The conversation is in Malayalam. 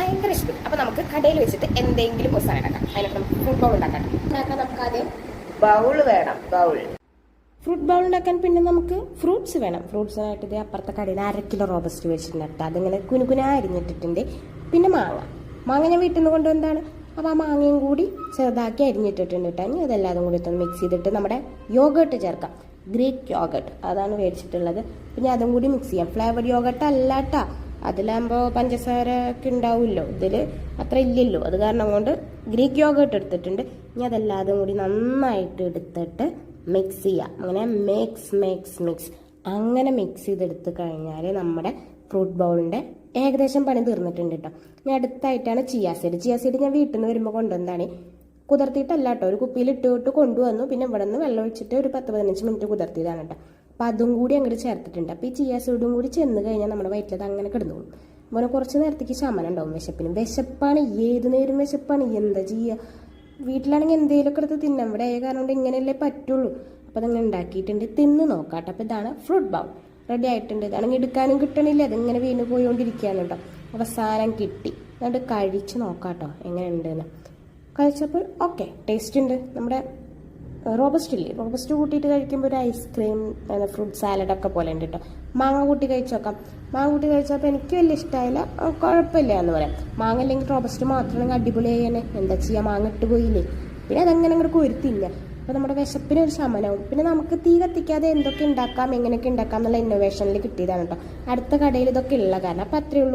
ഭയങ്കര ഇഷ്ടം. അപ്പോൾ നമുക്ക് കടയിൽ വെച്ചിട്ട് എന്തെങ്കിലും ഒരു സാധനം ഉണ്ടാക്കാം. അതിനൊക്കെ നമുക്ക് ഫ്രൂട്ട് ബൗൾ ഉണ്ടാക്കാം. നമുക്ക് ആദ്യം ബൗൾ വേണം. ഫ്രൂട്ട് ബൗൾ ഉണ്ടാക്കാൻ പിന്നെ നമുക്ക് ഫ്രൂട്ട്സ് വേണം. ഫ്രൂട്ട്സിനായിട്ട് ഇത് അപ്പുറത്തെ കടയിൽ 1/2 കിലോ റോബസ്റ്റ് വെച്ചിട്ടുണ്ട്. അതിങ്ങനെ കുനുകുനാ അരിഞ്ഞിട്ടിട്ടുണ്ട്. പിന്നെ മാങ്ങ ഞാൻ വീട്ടിൽ നിന്ന് കൊണ്ടുവന്നതാണ്. അപ്പോൾ ആ മാങ്ങയും കൂടി ചെറുതാക്കി അരിഞ്ഞിട്ടിട്ടുണ്ട് കേട്ടോ. ഇനി അതെല്ലാതും കൂടി ഒന്ന് മിക്സ് ചെയ്തിട്ട് നമ്മുടെ യോഗേർട്ട് ചേർക്കാം. ഗ്രീക്ക് യോഗേർട്ട് അതാണ് മേടിച്ചിട്ടുള്ളത്. പിന്നെ അതും കൂടി മിക്സ് ചെയ്യാം. ഫ്ലേവർഡ് യോഗേർട്ട് അല്ലാട്ടാ, അതിലാകുമ്പോൾ പഞ്ചസാര ഒക്കെ ഉണ്ടാവുമല്ലോ, ഇതിൽ അത്ര ഇല്ലല്ലോ. അത് കാരണം കൊണ്ട് ഗ്രീക്ക് യോഗേർട്ട് എടുത്തിട്ടുണ്ട്. ഇനി അതെല്ലാതും കൂടി നന്നായിട്ട് എടുത്തിട്ട് മിക്സ് ചെയ്യാം. അങ്ങനെ മിക്സ് അങ്ങനെ മിക്സ് ചെയ്തെടുത്ത് കഴിഞ്ഞാൽ നമ്മുടെ ഫ്രൂട്ട് ബൗളിൻ്റെ ഏകദേശം പണി തീർന്നിട്ടുണ്ട് കേട്ടോ. ഇനി അടുത്തായിട്ടാണ് ചിയാ സീഡ് ഞാൻ വീട്ടിൽ നിന്ന് വരുമ്പോൾ കൊണ്ടുവന്നതാണ്. കുതിർത്തിയിട്ടല്ല കേട്ടോ, ഒരു കുപ്പിയിൽ ഇട്ട് കൊണ്ടുവന്നു. പിന്നെ ഇവിടെ നിന്ന് വെള്ളം ഒഴിച്ചിട്ട് ഒരു 10-15 മിനിറ്റ് കുതിർത്തിയതാണ് കേട്ടോ. അപ്പോൾ അതും കൂടി അങ്ങോട്ട് ചേർത്തിട്ടുണ്ട്. അപ്പോൾ ഈ ചിയാ സീഡും കൂടി ചെന്ന് കഴിഞ്ഞാൽ നമ്മുടെ വയറ്റിലത് അങ്ങനെ കിടന്നു. അപ്പോൾ കുറച്ച് നേരത്തേക്ക് ശമനം ഉണ്ടാവും വിശപ്പാണ്. ഏത് നേരം വിശപ്പാണ്. എന്താ ചെയ്യുക? വീട്ടിലാണെങ്കിൽ എന്തെങ്കിലുമൊക്കെ എടുത്ത് തിന്നാം. ഇവിടെ ആയ കാരണം കൊണ്ട് ഇങ്ങനെയല്ലേ പറ്റുള്ളൂ. അപ്പോൾ അതങ്ങനെ ഉണ്ടാക്കിയിട്ടുണ്ട്. തിന്ന് നോക്കാട്ടോ. അപ്പോൾ ഇതാണ് ഫ്രൂട്ട് ബൗൾ റെഡി ആയിട്ടുണ്ട്. ഇതാണെങ്കിൽ എടുക്കാനും കിട്ടണില്ല, അതിങ്ങനെ വീണ് പോയിക്കൊണ്ടിരിക്കുകയാണ് കേട്ടോ. അവസാനം കിട്ടി. എന്നിട്ട് കഴിച്ച് നോക്കാട്ടോ എങ്ങനെയുണ്ടെന്ന്. കഴിച്ചപ്പോൾ ഓക്കെ, ടേസ്റ്റ് ഉണ്ട്. നമ്മുടെ റോബസ്റ്റ് കൂട്ടിയിട്ട് കഴിക്കുമ്പോൾ ഒരു ഐസ്ക്രീം ഫ്രൂട്ട് സാലഡൊക്കെ പോലെ ഉണ്ട് കേട്ടോ. മാങ്ങ കൂട്ടി കഴിച്ച് നോക്കാം. മാങ്ങ കൂട്ടി കഴിച്ചപ്പോൾ എനിക്ക് വലിയ ഇഷ്ടമായില്ല, കുഴപ്പമില്ല എന്ന് പറയാം. മാങ്ങ അല്ലെങ്കിൽ റോബസ്റ്റ് മാത്രമാണെങ്കിൽ അടിപൊളിയായി തന്നെ. എന്താ ചെയ്യുക, മാങ്ങ ഇട്ട് പോയില്ലേ. പിന്നെ അതങ്ങനെ അങ്ങോട്ട് കോരിത്തില്ല. അപ്പോൾ നമ്മുടെ വിശപ്പിന് ഒരു ശമനവും. പിന്നെ നമുക്ക് തീ കത്തിക്കാതെ എന്തൊക്കെ ഉണ്ടാക്കാം, എങ്ങനെയൊക്കെ ഉണ്ടാക്കാം എന്നുള്ള ഇന്നോവേഷനിൽ കിട്ടിയതാണ് കേട്ടോ. അടുത്ത കടയിൽ ഇതൊക്കെ ഉള്ള കാരണം. അപ്പോൾ അത്രയേ ഉള്ളൂ.